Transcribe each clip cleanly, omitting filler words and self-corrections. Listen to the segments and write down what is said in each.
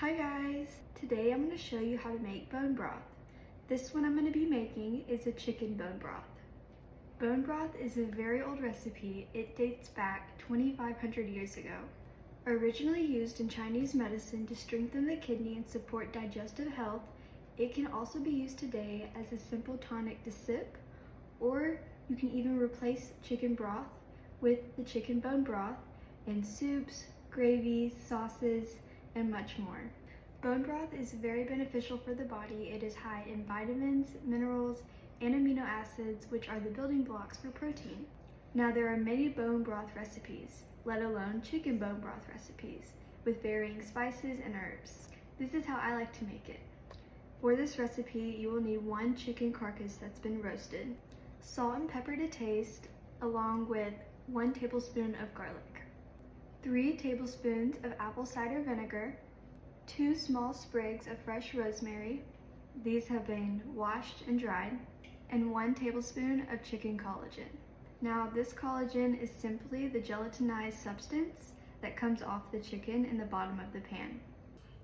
Hi guys! Today I'm going to show you how to make bone broth. This one I'm going to be making is a chicken bone broth. Bone broth is a very old recipe. It dates back 2,500 years ago. Originally used in Chinese medicine to strengthen the kidney and support digestive health, it can also be used today as a simple tonic to sip, or you can even replace chicken broth with the chicken bone broth in soups, gravies, sauces, and much more. Bone broth is very beneficial for the body. It is high in vitamins, minerals, and amino acids, which are the building blocks for protein. Now there are many bone broth recipes, let alone chicken bone broth recipes, with varying spices and herbs. This is how I like to make it. For this recipe, you will need 1 chicken carcass that's been roasted, salt and pepper to taste, along with 1 tablespoon of garlic, 3 tablespoons of apple cider vinegar, 2 small sprigs of fresh rosemary, these have been washed and dried, and 1 tablespoon of chicken collagen. Now this collagen is simply the gelatinized substance that comes off the chicken in the bottom of the pan.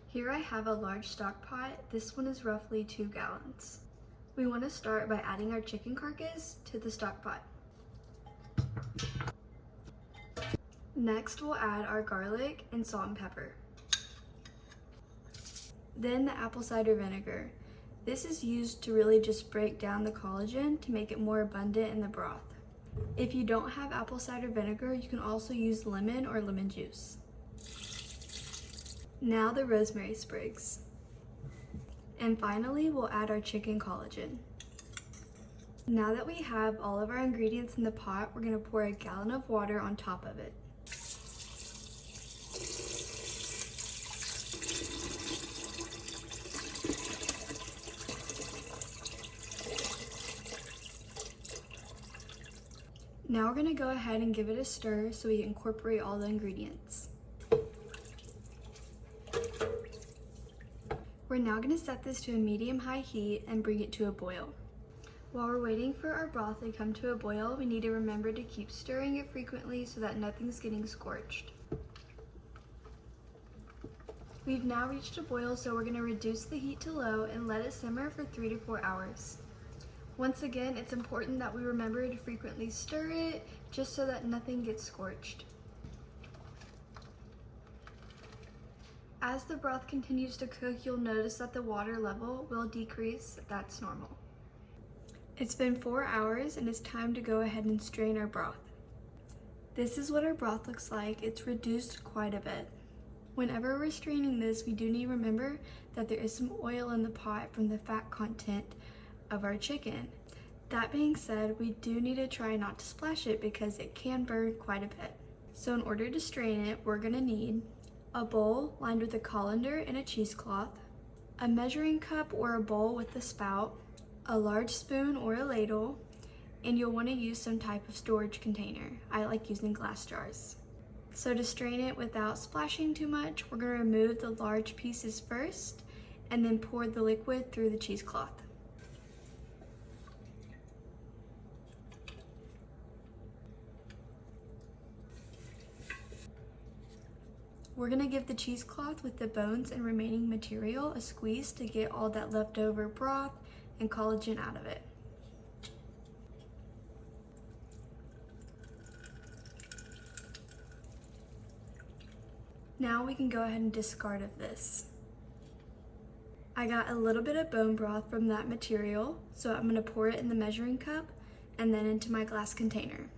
Here I have a large stock pot. This one is roughly 2 gallons. We want to start by adding our chicken carcass to the stock pot. Next, we'll add our garlic and salt and pepper. Then the apple cider vinegar. This is used to really just break down the collagen to make it more abundant in the broth. If you don't have apple cider vinegar, you can also use lemon or lemon juice. Now the rosemary sprigs. And finally, we'll add our chicken collagen. Now that we have all of our ingredients in the pot, we're going to pour a gallon of water on top of it. Now we're going to go ahead and give it a stir so we incorporate all the ingredients. We're now going to set this to a medium-high heat and bring it to a boil. While we're waiting for our broth to come to a boil, we need to remember to keep stirring it frequently so that nothing's getting scorched. We've now reached a boil, so we're going to reduce the heat to low and let it simmer for 3 to 4 hours. Once again, it's important that we remember to frequently stir it just so that nothing gets scorched. As the broth continues to cook, you'll notice that the water level will decrease. That's normal. It's been 4 hours and it's time to go ahead and strain our broth. This is what our broth looks like. It's reduced quite a bit. Whenever we're straining this, we do need to remember that there is some oil in the pot from the fat content of our chicken. That being said, we do need to try not to splash it because it can burn quite a bit. So in order to strain it, we're gonna need a bowl lined with a colander and a cheesecloth, a measuring cup or a bowl with a spout, a large spoon or a ladle, and you'll want to use some type of storage container. I like using glass jars. So to strain it without splashing too much, we're going to remove the large pieces first and then pour the liquid through the cheesecloth. We're going to give the cheesecloth with the bones and remaining material a squeeze to get all that leftover broth and collagen out of it. Now we can go ahead and discard of this. I got a little bit of bone broth from that material, so I'm going to pour it in the measuring cup and then into my glass container.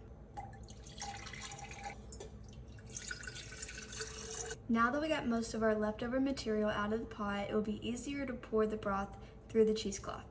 Now that we got most of our leftover material out of the pot, it will be easier to pour the broth through the cheesecloth.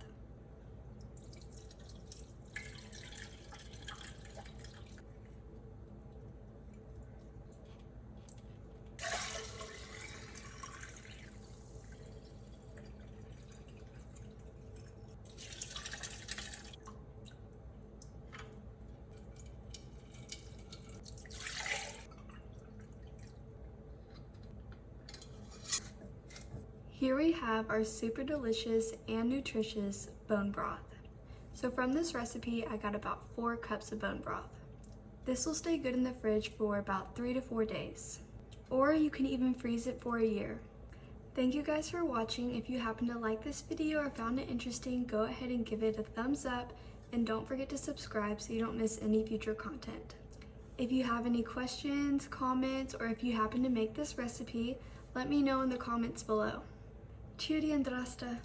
Here we have our super delicious and nutritious bone broth. So from this recipe, I got about 4 cups of bone broth. This will stay good in the fridge for about 3 to 4 days. Or you can even freeze it for a year. Thank you guys for watching. If you happen to like this video or found it interesting, go ahead and give it a thumbs up, and don't forget to subscribe so you don't miss any future content. If you have any questions, comments, or if you happen to make this recipe, let me know in the comments below. Cheerio and Drasta!